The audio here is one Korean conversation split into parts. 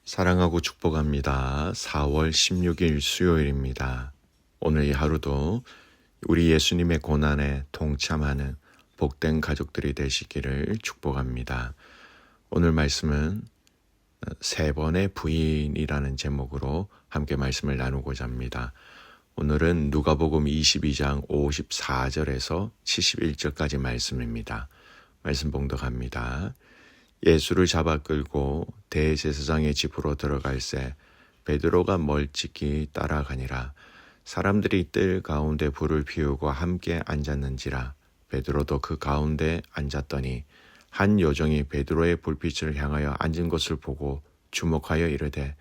사랑하고 축복합니다. 4월 16일 수요일입니다. 오늘 이 하루도 우리 예수님의 고난에 동참하는 복된 가족들이 되시기를 축복합니다. 오늘 말씀은 세 번의 부인이라는 제목으로 함께 말씀을 나누고자 합니다. 오늘은 누가복음 22장 54절에서 71절까지 말씀입니다. 말씀 봉독합니다. 예수를 잡아 끌고 대제사장의 집으로 들어갈새 베드로가 멀찍이 따라가니라. 사람들이 뜰 가운데 불을 피우고 함께 앉았는지라. 베드로도 그 가운데 앉았더니 한 여종이 베드로의 불빛을 향하여 앉은 것을 보고 주목하여 이르되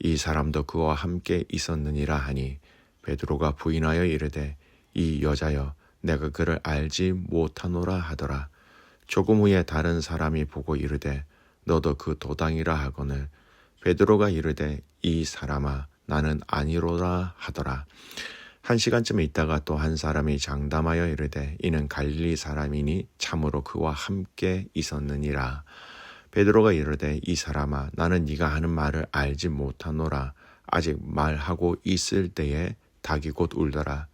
이 사람도 그와 함께 있었느니라 하니 베드로가 부인하여 이르되 이 여자여 내가 그를 알지 못하노라 하더라. 조금 후에 다른 사람이 보고 이르되 너도 그 도당이라 하거늘 베드로가 이르되 이 사람아 나는 아니로라 하더라. 1시간쯤 있다가 또 한 사람이 장담하여 이르되 이는 갈릴리 사람이니 참으로 그와 함께 있었느니라. 베드로가 이르되 이 사람아 나는 네가 하는 말을 알지 못하노라. 아직 말하고 있을 때에 닭이 곧 울더라.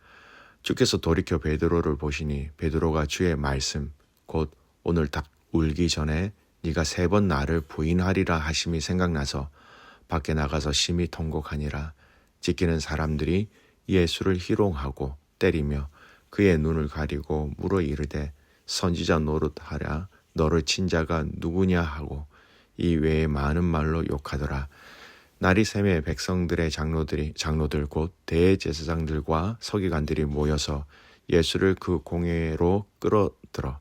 주께서 돌이켜 베드로를 보시니 베드로가 주의 말씀 곧 오늘 닭 울기 전에 네가 3번 나를 부인하리라 하심이 생각나서 밖에 나가서 심히 통곡하니라. 지키는 사람들이 예수를 희롱하고 때리며 그의 눈을 가리고 물어 이르되 선지자 노릇하랴 너를 친 자가 누구냐 하고 이 외에 많은 말로 욕하더라. 날이 새매 백성들의 장로들 곧 대제사장들과 서기관들이 모여서 예수를 그 공회로 끌어들어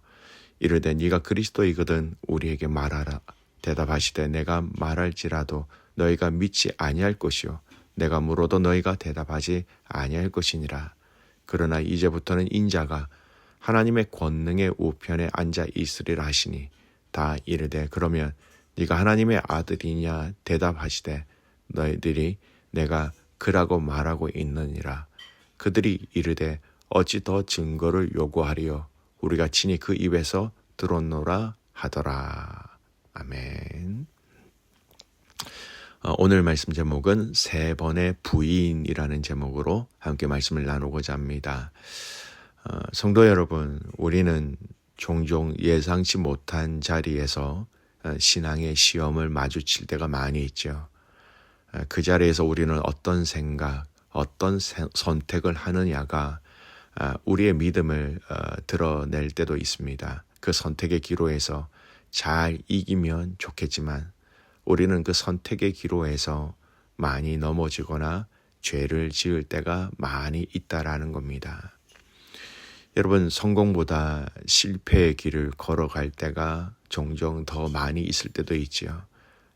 이르되 네가 그리스도이거든 우리에게 말하라. 대답하시되 내가 말할지라도 너희가 믿지 아니할 것이요 내가 물어도 너희가 대답하지 아니할 것이니라. 그러나 이제부터는 인자가 하나님의 권능의 우편에 앉아 있으리라 하시니 다 이르되 그러면 네가 하나님의 아들이냐 대답하시되 너희들이 내가 그라고 말하고 있느니라. 그들이 이르되 어찌 더 증거를 요구하리요 우리가 친히 그 입에서 들었노라 하더라. 아멘. 오늘 말씀 제목은 3번의 부인이라는 제목으로 함께 말씀을 나누고자 합니다. 성도 여러분, 우리는 종종 예상치 못한 자리에서 신앙의 시험을 마주칠 때가 많이 있죠. 그 자리에서 우리는 어떤 생각, 어떤 선택을 하느냐가 우리의 믿음을 드러낼 때도 있습니다. 그 선택의 기로에서 잘 이기면 좋겠지만 우리는 그 선택의 기로에서 많이 넘어지거나 죄를 지을 때가 많이 있다라는 겁니다. 여러분, 성공보다 실패의 길을 걸어갈 때가 종종 더 많이 있을 때도 있지요.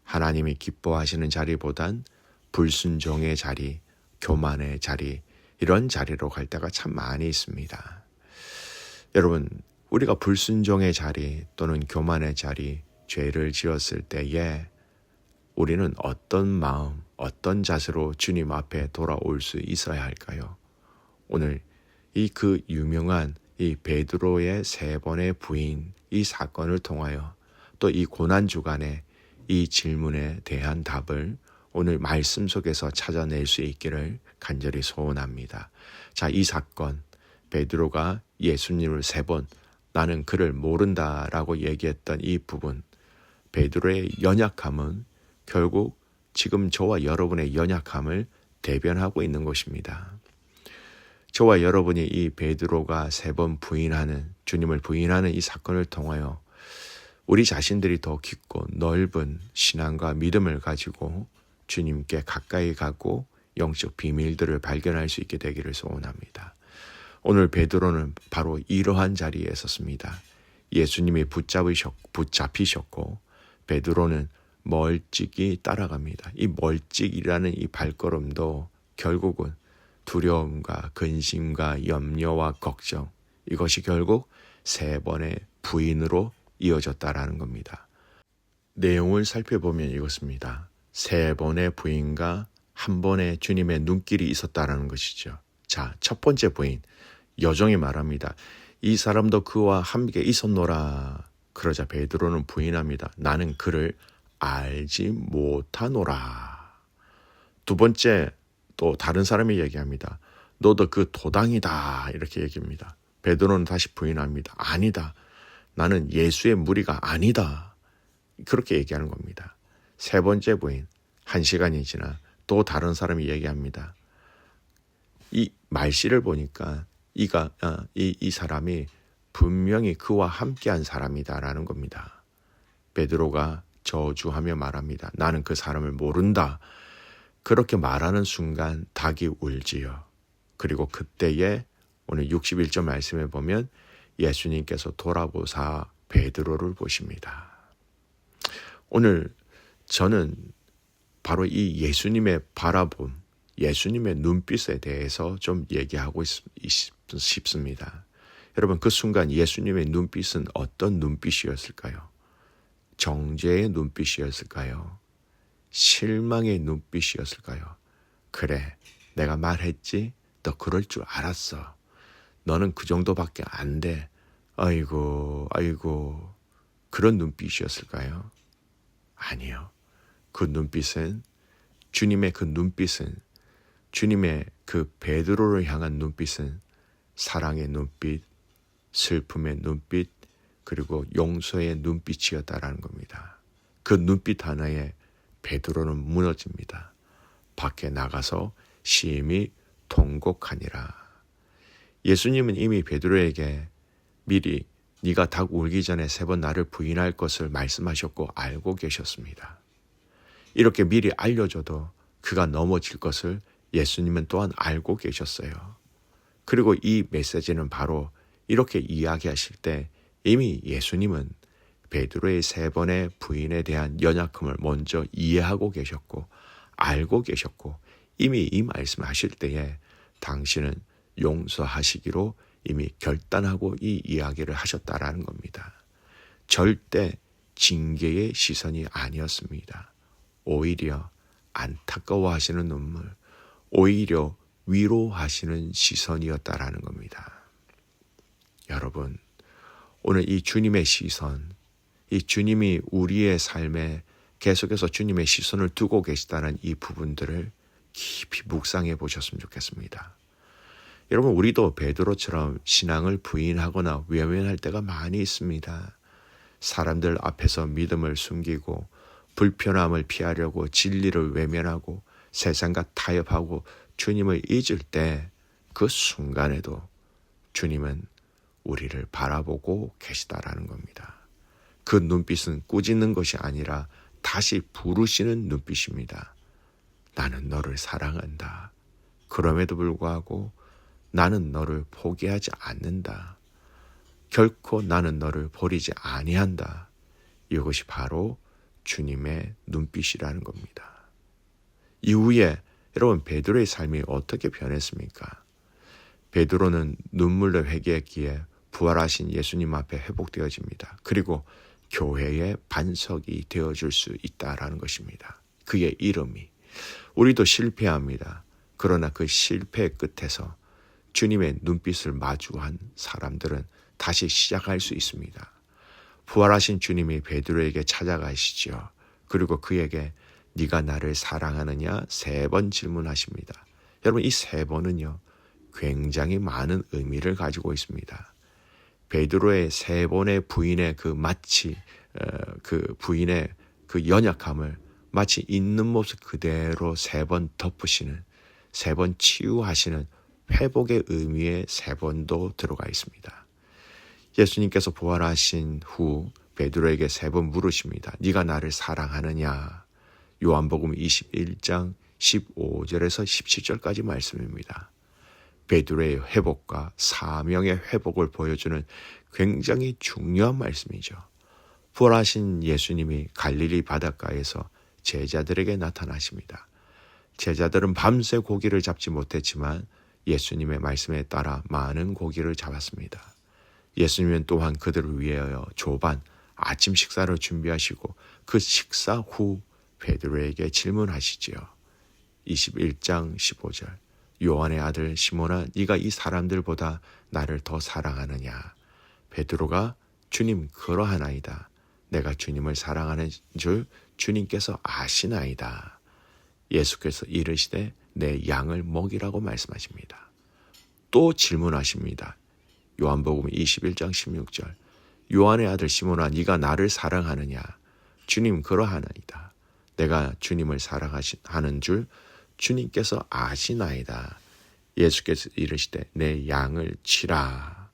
하나님이 기뻐하시는 자리보단 불순종의 자리, 교만의 자리, 이런 자리로 갈 때가 참 많이 있습니다. 여러분, 우리가 불순종의 자리 또는 교만의 자리, 죄를 지었을 때에 우리는 어떤 마음, 어떤 자세로 주님 앞에 돌아올 수 있어야 할까요? 오늘 그 유명한 이 베드로의 3번의 부인 이 사건을 통하여 또 이 고난 주간에 이 질문에 대한 답을 오늘 말씀 속에서 찾아낼 수 있기를 간절히 소원합니다. 자, 이 사건, 베드로가 예수님을 3번 나는 그를 모른다라고 얘기했던 이 부분, 베드로의 연약함은 결국 지금 저와 여러분의 연약함을 대변하고 있는 것입니다. 저와 여러분이 이 베드로가 3번 부인하는, 주님을 부인하는 이 사건을 통하여 우리 자신들이 더 깊고 넓은 신앙과 믿음을 가지고 주님께 가까이 가고 영적 비밀들을 발견할 수 있게 되기를 소원합니다. 오늘 베드로는 바로 이러한 자리에 섰습니다. 예수님이 붙잡히셨고 베드로는 멀찍이 따라갑니다. 이 멀찍이라는 이 발걸음도 결국은 두려움과 근심과 염려와 걱정, 이것이 결국 3번의 부인으로 이어졌다라는 겁니다. 내용을 살펴보면 이것입니다. 3번의 부인과 한 번의 주님의 눈길이 있었다라는 것이죠. 자, 첫 번째 부인, 여종이 말합니다. 이 사람도 그와 함께 있었노라. 그러자 베드로는 부인합니다. 나는 그를 알지 못하노라. 두 번째 또 다른 사람이 얘기합니다. 너도 그 도당이다 이렇게 얘기합니다. 베드로는 다시 부인합니다. 아니다. 나는 예수의 무리가 아니다. 그렇게 얘기하는 겁니다. 세 번째 부인, 1시간이 지나 또 다른 사람이 얘기합니다. 이 말씨를 보니까 이 사람이 분명히 그와 함께한 사람이다라는 겁니다. 베드로가 저주하며 말합니다. 나는 그 사람을 모른다. 그렇게 말하는 순간 닭이 울지요. 그리고 그때에 오늘 61절 말씀에 보면 예수님께서 돌아보사 베드로를 보십니다. 오늘 저는 바로 이 예수님의 바라봄, 예수님의 눈빛에 대해서 좀 얘기하고 싶습니다. 여러분, 그 순간 예수님의 눈빛은 어떤 눈빛이었을까요? 정죄의 눈빛이었을까요? 실망의 눈빛이었을까요? 그래, 내가 말했지? 너 그럴 줄 알았어. 너는 그 정도밖에 안 돼. 아이고. 그런 눈빛이었을까요? 아니요. 주님의 그 베드로를 향한 눈빛은 사랑의 눈빛, 슬픔의 눈빛, 그리고 용서의 눈빛이었다라는 겁니다. 그 눈빛 하나에 베드로는 무너집니다. 밖에 나가서 심히 통곡하니라. 예수님은 이미 베드로에게 미리 네가 닭 울기 전에 3번 나를 부인할 것을 말씀하셨고 알고 계셨습니다. 이렇게 미리 알려줘도 그가 넘어질 것을 예수님은 또한 알고 계셨어요. 그리고 이 메시지는 바로 이렇게 이야기하실 때 이미 예수님은 베드로의 3번의 부인에 대한 연약함을 먼저 이해하고 계셨고 알고 계셨고 이미 이 말씀하실 때에 당신은 용서하시기로 이미 결단하고 이 이야기를 하셨다라는 겁니다. 절대 징계의 시선이 아니었습니다. 오히려 안타까워하시는 눈물, 오히려 위로하시는 시선이었다라는 겁니다. 여러분, 오늘 이 주님의 시선, 이 주님이 우리의 삶에 계속해서 주님의 시선을 두고 계시다는 이 부분들을 깊이 묵상해 보셨으면 좋겠습니다. 여러분, 우리도 베드로처럼 신앙을 부인하거나 외면할 때가 많이 있습니다. 사람들 앞에서 믿음을 숨기고 불편함을 피하려고 진리를 외면하고 세상과 타협하고 주님을 잊을 때 그 순간에도 주님은 우리를 바라보고 계시다라는 겁니다. 그 눈빛은 꾸짖는 것이 아니라 다시 부르시는 눈빛입니다. 나는 너를 사랑한다. 그럼에도 불구하고 나는 너를 포기하지 않는다. 결코 나는 너를 버리지 아니한다. 이것이 바로 주님의 눈빛이라는 겁니다. 이후에 여러분, 베드로의 삶이 어떻게 변했습니까? 베드로는 눈물로 회개했기에 부활하신 예수님 앞에 회복되어집니다. 그리고 교회의 반석이 되어줄 수 있다라는 것입니다. 그의 이름이. 우리도 실패합니다. 그러나 그 실패의 끝에서 주님의 눈빛을 마주한 사람들은 다시 시작할 수 있습니다. 부활하신 주님이 베드로에게 찾아가시죠. 그리고 그에게 네가 나를 사랑하느냐 3번 질문하십니다. 여러분, 이 3번은요 굉장히 많은 의미를 가지고 있습니다. 베드로의 3번의 부인의 그 부인의 그 연약함을 마치 있는 모습 그대로 3번 덮으시는, 3번 치유하시는 회복의 의미의 3번도 들어가 있습니다. 예수님께서 부활하신 후 베드로에게 3번 물으십니다. 네가 나를 사랑하느냐? 요한복음 21장 15절에서 17절까지 말씀입니다. 베드로의 회복과 사명의 회복을 보여주는 굉장히 중요한 말씀이죠. 부활하신 예수님이 갈릴리 바닷가에서 제자들에게 나타나십니다. 제자들은 밤새 고기를 잡지 못했지만 예수님의 말씀에 따라 많은 고기를 잡았습니다. 예수님은 또한 그들을 위하여 조반 아침 식사를 준비하시고 그 식사 후 베드로에게 질문하시지요. 21장 15절 요한의 아들 시몬아 네가 이 사람들보다 나를 더 사랑하느냐? 베드로가 주님 그러하나이다. 내가 주님을 사랑하는 줄 주님께서 아시나이다. 예수께서 이르시되 내 양을 먹이라고 말씀하십니다. 또 질문하십니다. 요한복음 21장 16절. 요한의 아들 시몬아 네가 나를 사랑하느냐? 주님 그러하나이다. 내가 주님을 사랑하는 줄 주님께서 아시나이다. 예수께서 이르시되 내 양을 치라.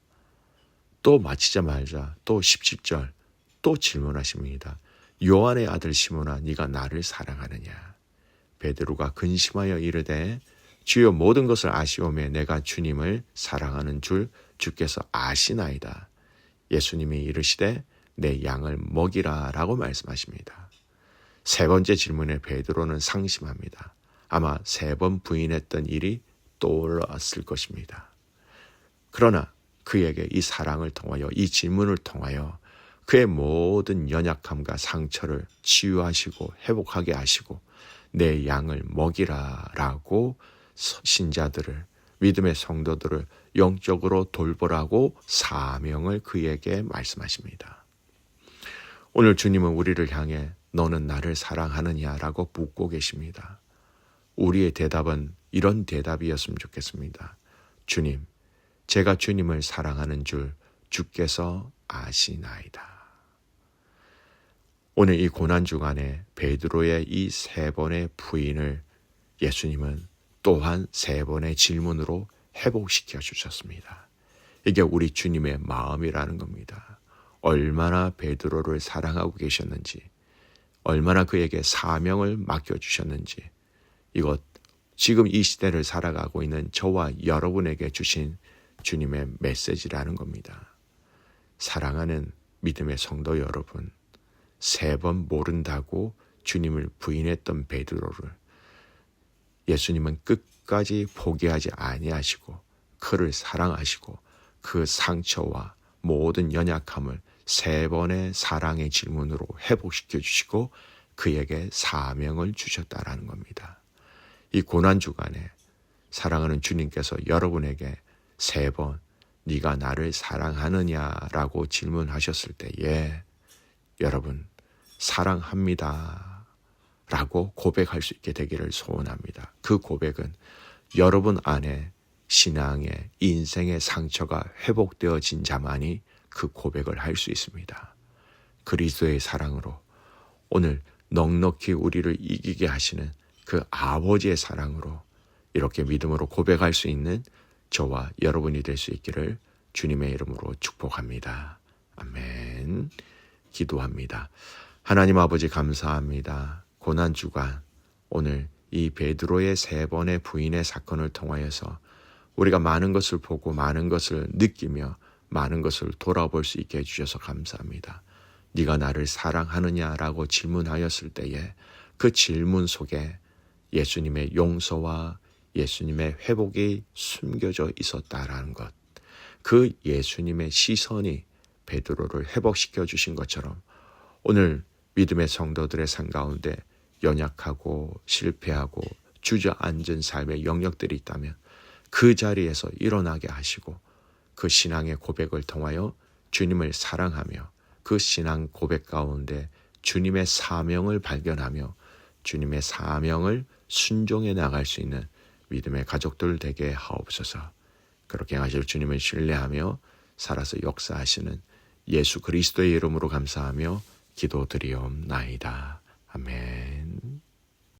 또 마치자마자 또 17절 또 질문하십니다. 요한의 아들 시몬아 네가 나를 사랑하느냐? 베드로가 근심하여 이르되 주여 모든 것을 아시오매 내가 주님을 사랑하는 줄 주께서 아시나이다. 예수님이 이르시되 내 양을 먹이라 라고 말씀하십니다. 세 번째 질문에 베드로는 상심합니다. 아마 3번 부인했던 일이 떠올랐을 것입니다. 그러나 그에게 이 사랑을 통하여 이 질문을 통하여 그의 모든 연약함과 상처를 치유하시고 회복하게 하시고 내 양을 먹이라 라고 신자들을 믿음의 성도들을 영적으로 돌보라고 사명을 그에게 말씀하십니다. 오늘 주님은 우리를 향해 너는 나를 사랑하느냐라고 묻고 계십니다. 우리의 대답은 이런 대답이었으면 좋겠습니다. 주님, 제가 주님을 사랑하는 줄 주께서 아시나이다. 오늘 이 고난주간에 베드로의 이 3번의 부인을 예수님은 또한 3번의 질문으로 회복시켜 주셨습니다. 이게 우리 주님의 마음이라는 겁니다. 얼마나 베드로를 사랑하고 계셨는지, 얼마나 그에게 사명을 맡겨주셨는지, 이것 지금 이 시대를 살아가고 있는 저와 여러분에게 주신 주님의 메시지라는 겁니다. 사랑하는 믿음의 성도 여러분, 3번 모른다고 주님을 부인했던 베드로를 예수님은 끝까지 포기하지 아니하시고 그를 사랑하시고 그 상처와 모든 연약함을 3번의 사랑의 질문으로 회복시켜 주시고 그에게 사명을 주셨다라는 겁니다. 이 고난주간에 사랑하는 주님께서 여러분에게 3번 네가 나를 사랑하느냐라고 질문하셨을 때에 여러분 사랑합니다 라고 고백할 수 있게 되기를 소원합니다. 그 고백은 여러분 안에 신앙의 인생의 상처가 회복되어진 자만이 그 고백을 할 수 있습니다. 그리스도의 사랑으로 오늘 넉넉히 우리를 이기게 하시는 그 아버지의 사랑으로 이렇게 믿음으로 고백할 수 있는 저와 여러분이 될 수 있기를 주님의 이름으로 축복합니다. 아멘. 기도합니다. 하나님 아버지 감사합니다. 고난주간 오늘 이 베드로의 3번의 부인의 사건을 통하여서 우리가 많은 것을 보고 많은 것을 느끼며 많은 것을 돌아볼 수 있게 해주셔서 감사합니다. 네가 나를 사랑하느냐라고 질문하였을 때에 그 질문 속에 예수님의 용서와 예수님의 회복이 숨겨져 있었다라는 것, 그 예수님의 시선이 베드로를 회복시켜 주신 것처럼 오늘 믿음의 성도들의 삶 가운데 연약하고 실패하고 주저앉은 삶의 영역들이 있다면 그 자리에서 일어나게 하시고 그 신앙의 고백을 통하여 주님을 사랑하며 그 신앙 고백 가운데 주님의 사명을 발견하며 주님의 사명을 순종해 나갈 수 있는 믿음의 가족들 되게 하옵소서. 그렇게 하실 주님을 신뢰하며 살아서 역사하시는 예수 그리스도의 이름으로 감사하며 기도드리옵나이다. 아멘.